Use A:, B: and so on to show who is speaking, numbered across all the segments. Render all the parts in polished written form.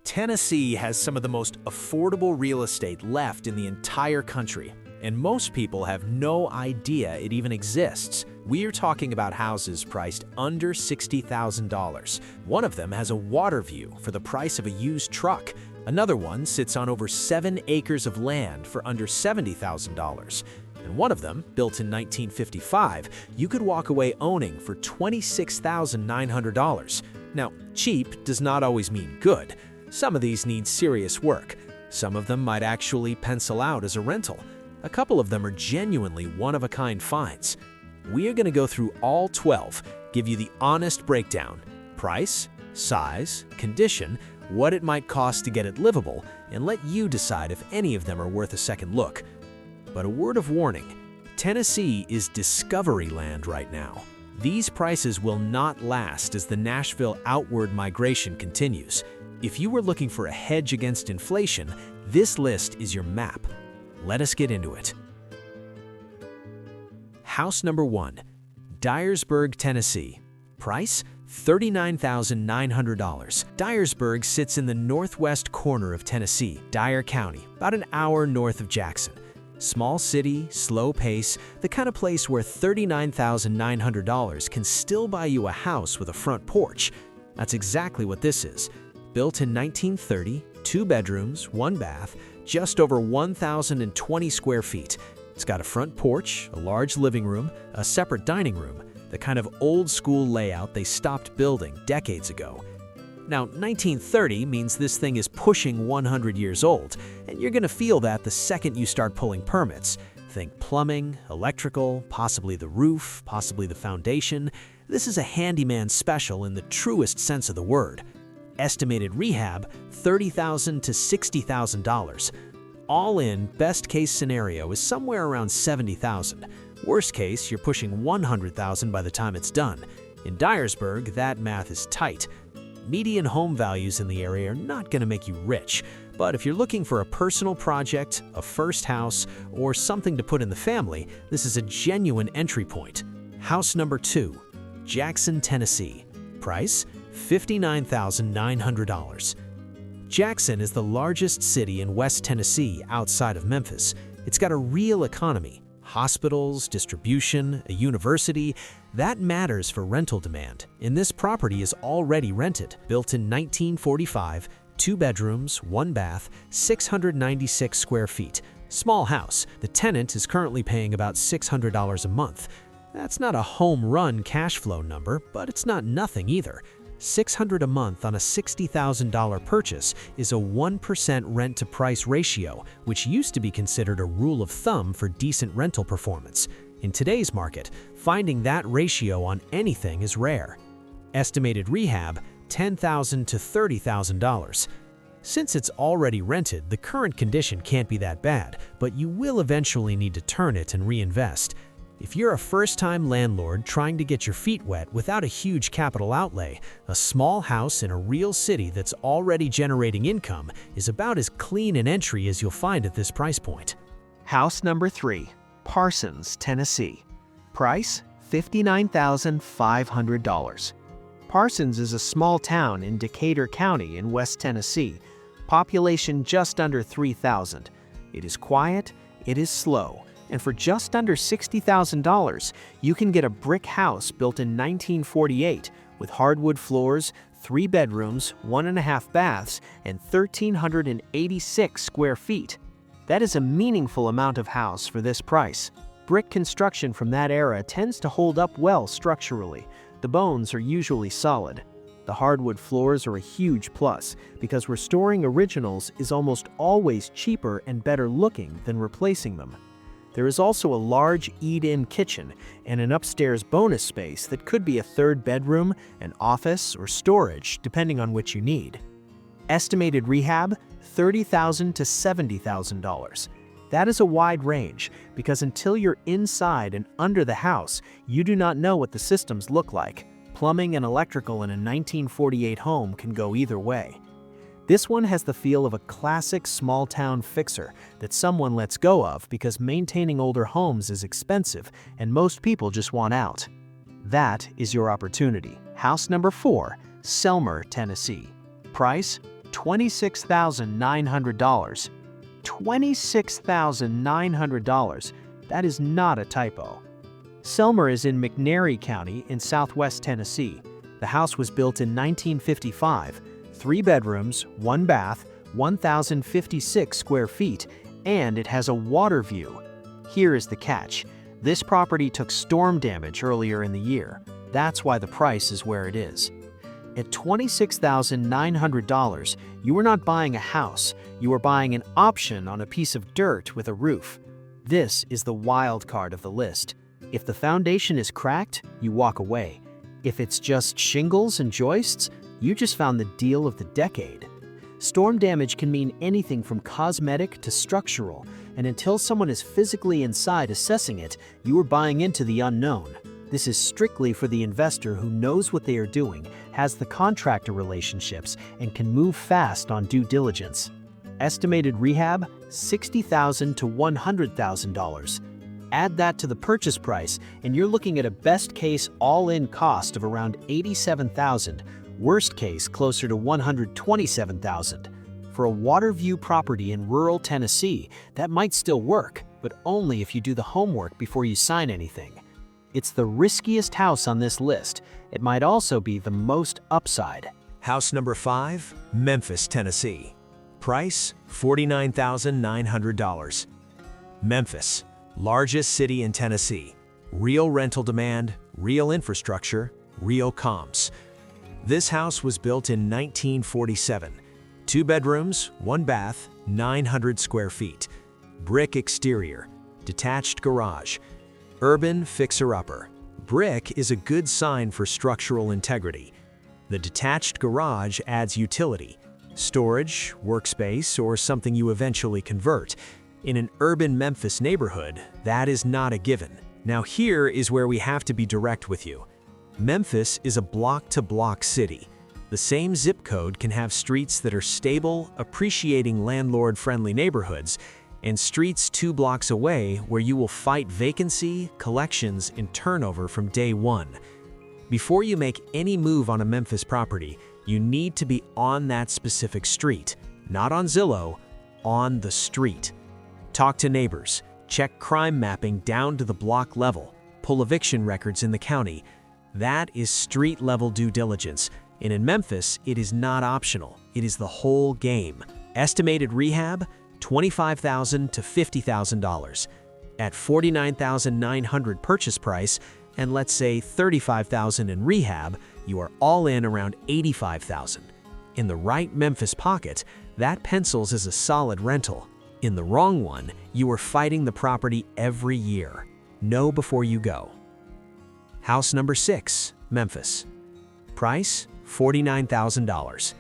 A: Tennessee has some of the most affordable real estate left in the entire country, and most people have no idea it even exists. We're talking about houses priced under $60,000. One of them has a water view for the price of a used truck. Another one sits on over 7 acres of land for under $70,000. And one of them, built in 1955, you could walk away owning for $26,900. Now, cheap does not always mean good. Some of these need serious work. Some of them might actually pencil out as a rental. A couple of them are genuinely one-of-a-kind finds. We are going to go through all 12, give you the honest breakdown: price, size, condition, what it might cost to get it livable, and let you decide if any of them are worth a second look. But a word of warning, Tennessee is discovery land right now. These prices will not last as the Nashville outward migration continues. If you were looking for a hedge against inflation, this list is your map. Let us get into it. House number 1, Dyersburg, Tennessee. Price, $39,900. Dyersburg sits in the northwest corner of Tennessee, Dyer County, about an hour north of Jackson. Small city, slow pace, the kind of place where $39,900 can still buy you a house with a front porch. That's exactly what this is. Built in 1930, 2 bedrooms, 1 bath, just over 1,020 square feet. It's got a front porch, a large living room, a separate dining room, the kind of old-school layout they stopped building decades ago. Now, 1930 means this thing is pushing 100 years old, and you're going to feel that the second you start pulling permits. Think plumbing, electrical, possibly the roof, possibly the foundation. This is a handyman special in the truest sense of the word. Estimated rehab, $30,000 to $60,000. All in, best case scenario is somewhere around $70,000. Worst case, you're pushing $100,000 by the time it's done. In Dyersburg, that math is tight. Median home values in the area are not going to make you rich, but if you're looking for a personal project, a first house, or something to put in the family, this is a genuine entry point. House number 2, Jackson, Tennessee. Price, $59,900. Jackson is the largest city in West Tennessee outside of Memphis. It's got a real economy. Hospitals, distribution, a university, that matters for rental demand, and this property is already rented. Built in 1945, 2 bedrooms, 1 bath, 696 square feet. Small house. The tenant is currently paying about $600 a month. That's not a home run cash flow number, but it's not nothing either. $600 a month on a $60,000 purchase is a 1% rent-to-price ratio, which used to be considered a rule of thumb for decent rental performance. In today's market, finding that ratio on anything is rare. Estimated rehab, $10,000 to $30,000. Since it's already rented, the current condition can't be that bad, but you will eventually need to turn it and reinvest. If you're a first-time landlord trying to get your feet wet without a huge capital outlay, a small house in a real city that's already generating income is about as clean an entry as you'll find at this price point.
B: House number 3, Parsons, Tennessee. Price, $59,500. Parsons is a small town in Decatur County in West Tennessee. Population just under 3,000. It is quiet, it is slow. And for just under $60,000, you can get a brick house built in 1948 with hardwood floors, 3 bedrooms, 1.5 baths, and 1,386 square feet. That is a meaningful amount of house for this price. Brick construction from that era tends to hold up well structurally. The bones are usually solid. The hardwood floors are a huge plus because restoring originals is almost always cheaper and better looking than replacing them. There is also a large eat-in kitchen and an upstairs bonus space that could be a 3rd bedroom, an office, or storage, depending on what you need. Estimated rehab, $30,000 to $70,000. That is a wide range because until you're inside and under the house, you do not know what the systems look like. Plumbing and electrical in a 1948 home can go either way. This one has the feel of a classic small-town fixer that someone lets go of because maintaining older homes is expensive and most people just want out. That is your opportunity. House number 4, Selmer, Tennessee. Price, $26,900. $26,900. That is not a typo. Selmer is in McNairy County in southwest Tennessee. The house was built in 1955, 3 bedrooms, 1 bath, 1,056 square feet, and it has a water view. Here is the catch. This property took storm damage earlier in the year. That's why the price is where it is. At $26,900, you are not buying a house, you are buying an option on a piece of dirt with a roof. This is the wild card of the list. If the foundation is cracked, you walk away. If it's just shingles and joists, you just found the deal of the decade. Storm damage can mean anything from cosmetic to structural, and until someone is physically inside assessing it, you are buying into the unknown. This is strictly for the investor who knows what they are doing, has the contractor relationships, and can move fast on due diligence. Estimated rehab, $60,000 to $100,000. Add that to the purchase price, and you're looking at a best-case all-in cost of around $87,000, worst case closer to $127,000. For a water view property in rural Tennessee, that might still work, but only if you do the homework before you sign anything. It's the riskiest house on this list. It might also be the most upside.
A: House number 5, Memphis, Tennessee. Price, $49,900. Memphis, largest city in Tennessee. Real rental demand, real infrastructure, real comps. This house was built in 1947. 2 bedrooms, 1 bath, 900 square feet. Brick exterior, detached garage. Urban fixer-upper. Brick is a good sign for structural integrity. The detached garage adds utility. Storage, workspace, or something you eventually convert. In an urban Memphis neighborhood, that is not a given. Now here is where we have to be direct with you. Memphis is a block-to-block city. The same zip code can have streets that are stable, appreciating landlord-friendly neighborhoods, and streets 2 blocks away where you will fight vacancy, collections, and turnover from day one. Before you make any move on a Memphis property, you need to be on that specific street, not on Zillow, on the street. Talk to neighbors, check crime mapping down to the block level, pull eviction records in the county. That is street-level due diligence, and in Memphis, it is not optional. It is the whole game. Estimated rehab, $25,000 to $50,000. At $49,900 purchase price, and let's say $35,000 in rehab, you are all in around $85,000. In the right Memphis pocket, that pencils as a solid rental. In the wrong one, you are fighting the property every year. Know before you go. House number 6, Memphis. Price, $49,000.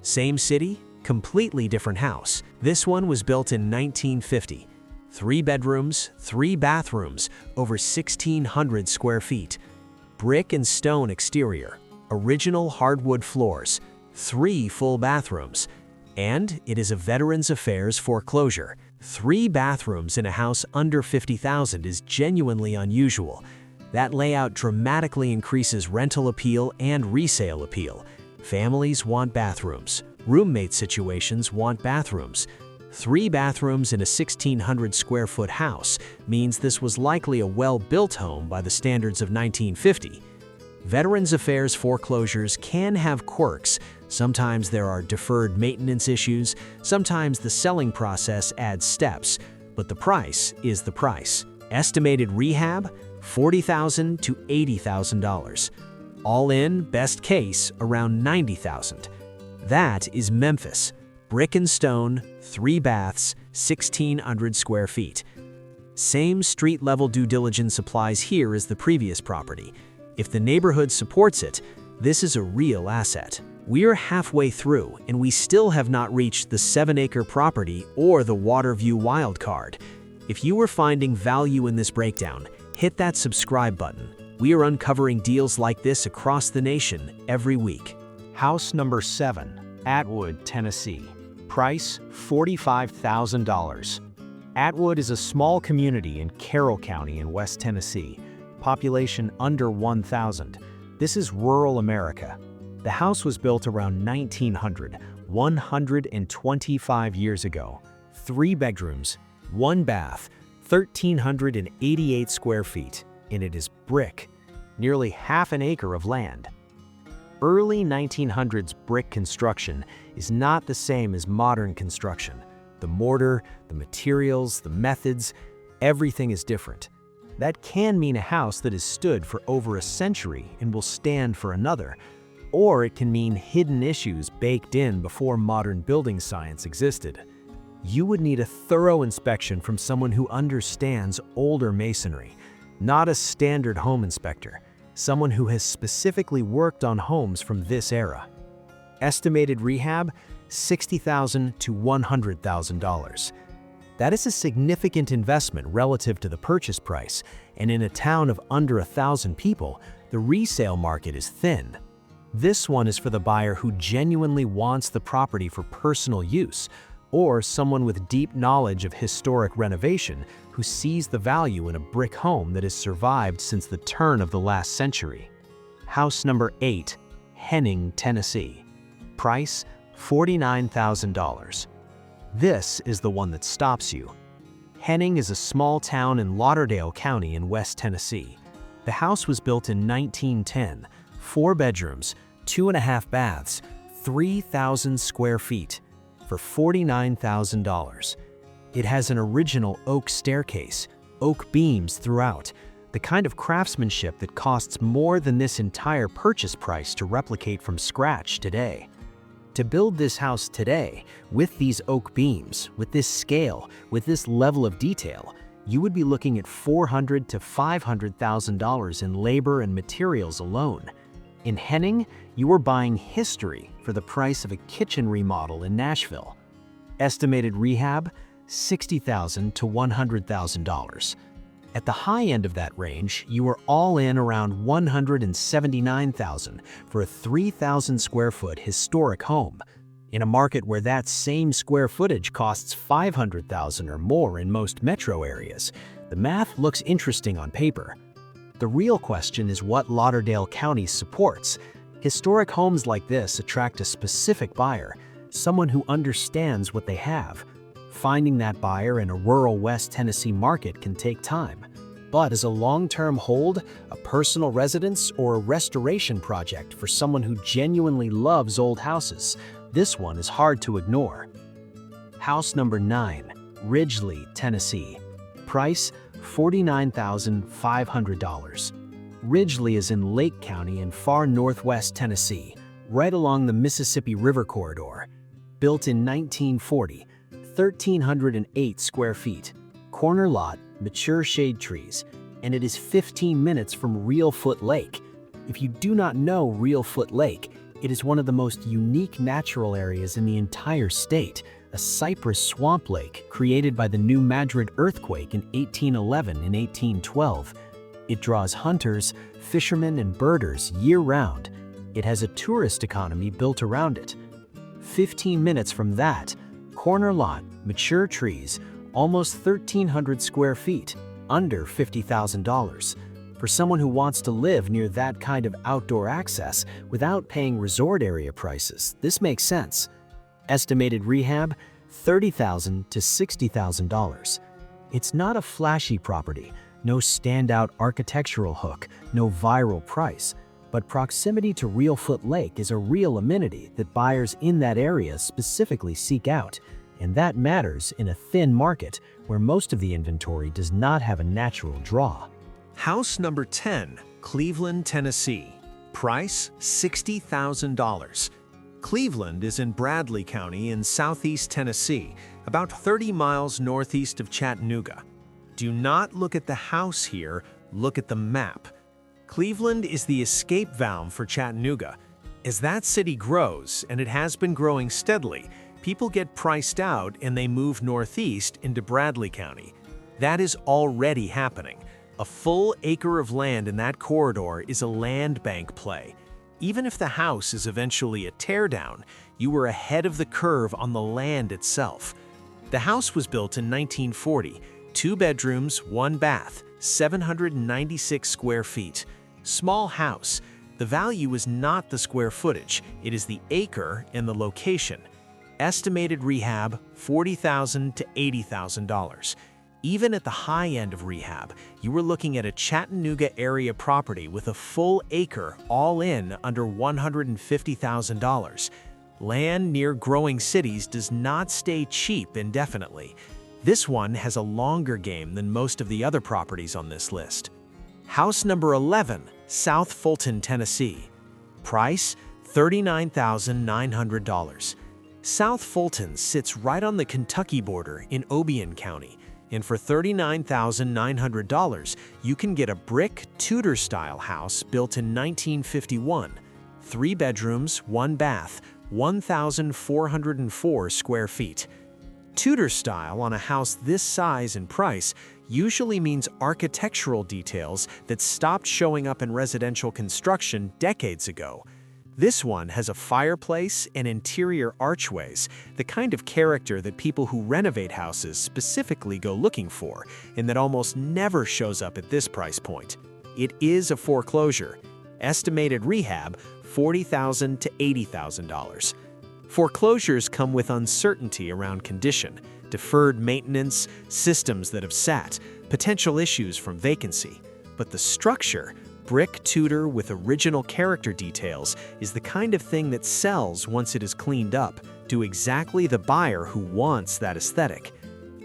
A: Same city, completely different house. This one was built in 1950. 3 bedrooms, 3 bathrooms, over 1,600 square feet. Brick and stone exterior, original hardwood floors, 3 full bathrooms. And it is a Veterans Affairs foreclosure. 3 bathrooms in a house under $50,000 is genuinely unusual. That layout dramatically increases rental appeal and resale appeal. Families want bathrooms. Roommate situations want bathrooms. 3 bathrooms in a 1,600 square foot house means this was likely a well-built home by the standards of 1950. Veterans Affairs foreclosures can have quirks. Sometimes there are deferred maintenance issues, sometimes the selling process adds steps, but the price is the price. Estimated rehab, $40,000 to $80,000. All in, best case, around $90,000. That is Memphis. Brick and stone, 3 baths, 1,600 square feet. Same street-level due diligence applies here as the previous property. If the neighborhood supports it, this is a real asset. We are halfway through, and we still have not reached the 7-acre property or the Waterview wildcard. If you are finding value in this breakdown, hit that subscribe button. We are uncovering deals like this across the nation every week.
B: House number 7, Atwood, Tennessee. Price, $45,000. Atwood is a small community in Carroll County in West Tennessee. Population under 1,000. This is rural America. The house was built around 1900, 125 years ago. 3 bedrooms, 1 bath, 1,388 square feet, and it is brick, nearly half an acre of land. Early 1900s brick construction is not the same as modern construction. The mortar, the materials, the methods, everything is different. That can mean a house that has stood for over a century and will stand for another, or it can mean hidden issues baked in before modern building science existed. You would need a thorough inspection from someone who understands older masonry, not a standard home inspector, someone who has specifically worked on homes from this era. Estimated rehab, $60,000 to $100,000. That is a significant investment relative to the purchase price, and in a town of under 1,000 people, the resale market is thin. This one is for the buyer who genuinely wants the property for personal use, or someone with deep knowledge of historic renovation who sees the value in a brick home that has survived since the turn of the last century. House number 8, Henning, Tennessee. Price, $49,000. This is the one that stops you. Henning is a small town in Lauderdale County in West Tennessee. The house was built in 1910, 4 bedrooms, 2.5 baths, 3,000 square feet, for $49,000. It has an original oak staircase, oak beams throughout, the kind of craftsmanship that costs more than this entire purchase price to replicate from scratch today. To build this house today, with these oak beams, with this scale, with this level of detail, you would be looking at $400,000 to $500,000 in labor and materials alone. In Henning, you are buying history for the price of a kitchen remodel in Nashville. Estimated rehab, $60,000 to $100,000. At the high end of that range, you are all in around $179,000 for a 3,000 square foot historic home, in a market where that same square footage costs $500,000 or more in most metro areas. The math looks interesting on paper. The real question is what Lauderdale County supports. Historic homes like this attract a specific buyer, someone who understands what they have. Finding that buyer in a rural West Tennessee market can take time. But as a long-term hold, a personal residence, or a restoration project for someone who genuinely loves old houses, this one is hard to ignore. House number 9, Ridgely, Tennessee. Price, $49,500. Ridgely is in Lake County in far northwest Tennessee, right along the Mississippi River corridor. Built in 1940, 1,308 square feet, corner lot, mature shade trees, and it is 15 minutes from Reelfoot Lake. If you do not know Reelfoot Lake, it is one of the most unique natural areas in the entire state, a cypress swamp lake created by the New Madrid earthquake in 1811 and 1812. It draws hunters, fishermen, and birders year-round. It has a tourist economy built around it. 15 minutes from that, corner lot, mature trees, almost 1,300 square feet, under $50,000. For someone who wants to live near that kind of outdoor access without paying resort area prices, this makes sense. Estimated rehab, $30,000 to $60,000. It's not a flashy property, no standout architectural hook, no viral price, but proximity to Reelfoot Lake is a real amenity that buyers in that area specifically seek out. And that matters in a thin market where most of the inventory does not have a natural draw.
A: House number 10, Cleveland, Tennessee. Price, $60,000. Cleveland is in Bradley County in southeast Tennessee, about 30 miles northeast of Chattanooga. Do not look at the house here, look at the map. Cleveland is the escape valve for Chattanooga. As that city grows, and it has been growing steadily, people get priced out and they move northeast into Bradley County. That is already happening. A full acre of land in that corridor is a land bank play. Even if the house is eventually a teardown, you are ahead of the curve on the land itself. The house was built in 1940, 2 bedrooms, 1 bath, 796 square feet. Small house. The value is not the square footage, it is the acre and the location. Estimated rehab, $40,000 to $80,000. Even at the high end of rehab, you were looking at a Chattanooga area property with a full acre all in under $150,000. Land near growing cities does not stay cheap indefinitely. This one has a longer game than most of the other properties on this list. House number 11, South Fulton, Tennessee. Price, $39,900. South Fulton sits right on the Kentucky border in Obion County, and for $39,900, you can get a brick Tudor-style house built in 1951. 3 bedrooms, 1 bath, 1,404 square feet. Tudor style on a house this size and price usually means architectural details that stopped showing up in residential construction decades ago. This one has a fireplace and interior archways, the kind of character that people who renovate houses specifically go looking for, and that almost never shows up at this price point. It is a foreclosure. Estimated rehab, $40,000 to $80,000. Foreclosures come with uncertainty around condition, deferred maintenance, systems that have sat, potential issues from vacancy. But the structure, brick Tudor with original character details, is the kind of thing that sells once it is cleaned up to exactly the buyer who wants that aesthetic.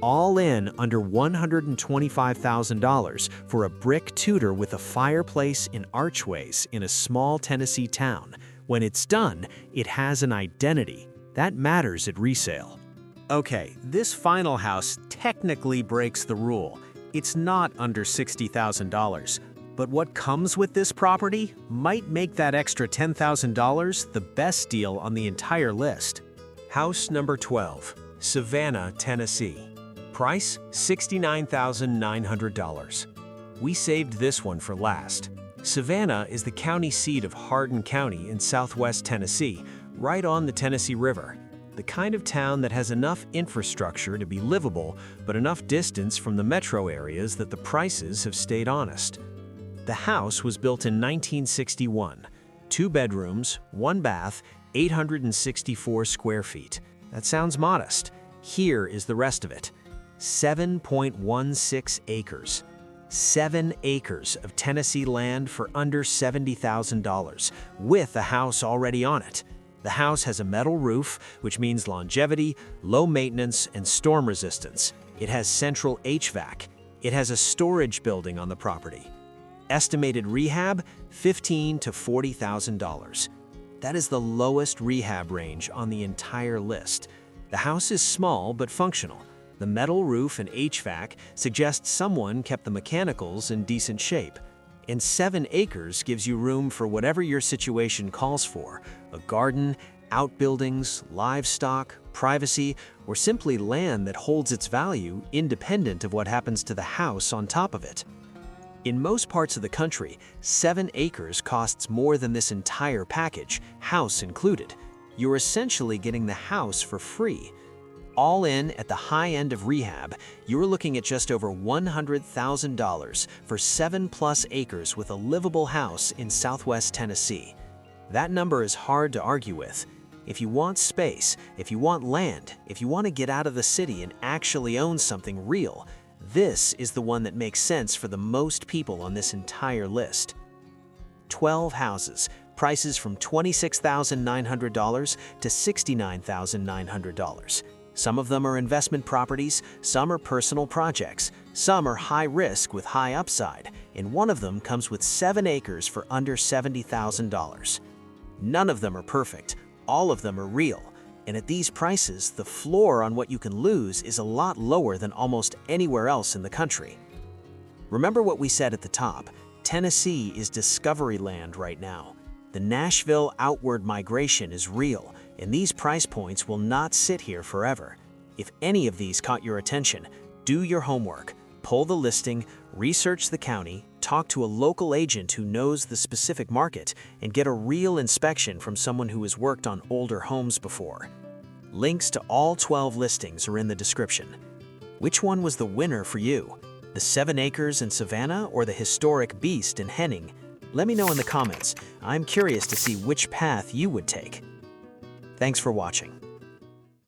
A: All in under $125,000 for a brick Tudor with a fireplace and archways in a small Tennessee town. When it's done, it has an identity. That matters at resale. Okay, this final house technically breaks the rule. It's not under $60,000. But what comes with this property might make that extra $10,000 the best deal on the entire list. House number 12, Savannah, Tennessee. Price, $69,900. We saved this one for last. Savannah is the county seat of Hardin County in southwest Tennessee, right on the Tennessee River. The kind of town that has enough infrastructure to be livable, but enough distance from the metro areas that the prices have stayed honest. The house was built in 1961. 2 bedrooms, 1 bath, 864 square feet. That sounds modest. Here is the rest of it. 7.16 acres. 7 acres of Tennessee land for under $70,000, with a house already on it. The house has a metal roof, which means longevity, low maintenance, and storm resistance. It has central HVAC. It has a storage building on the property. Estimated rehab, $15,000 to $40,000. That is the lowest rehab range on the entire list. The house is small but functional. The metal roof and HVAC suggests someone kept the mechanicals in decent shape. And 7 acres gives you room for whatever your situation calls for: a garden, outbuildings, livestock, privacy, or simply land that holds its value independent of what happens to the house on top of it. In most parts of the country, 7 acres costs more than this entire package, house included. You're essentially getting the house for free. All in, at the high end of rehab, you're looking at just over $100,000 for 7+ acres with a livable house in southwest Tennessee. That number is hard to argue with. If you want space, if you want land, if you want to get out of the city and actually own something real, this is the one that makes sense for the most people on this entire list. 12 houses, prices from $26,900 to $69,900. Some of them are investment properties, some are personal projects, some are high risk with high upside, and one of them comes with 7 acres for under $70,000. None of them are perfect, all of them are real, and at these prices, the floor on what you can lose is a lot lower than almost anywhere else in the country. Remember what we said at the top, Tennessee is discovery land right now. The Nashville outward migration is real, and these price points will not sit here forever. If any of these caught your attention, do your homework, pull the listing, research the county, talk to a local agent who knows the specific market, and get a real inspection from someone who has worked on older homes before. Links to all 12 listings are in the description. Which one was the winner for you? The 7 acres in Savannah or the historic beast in Henning? Let me know in the comments. I'm curious to see which path you would take. Thanks for watching.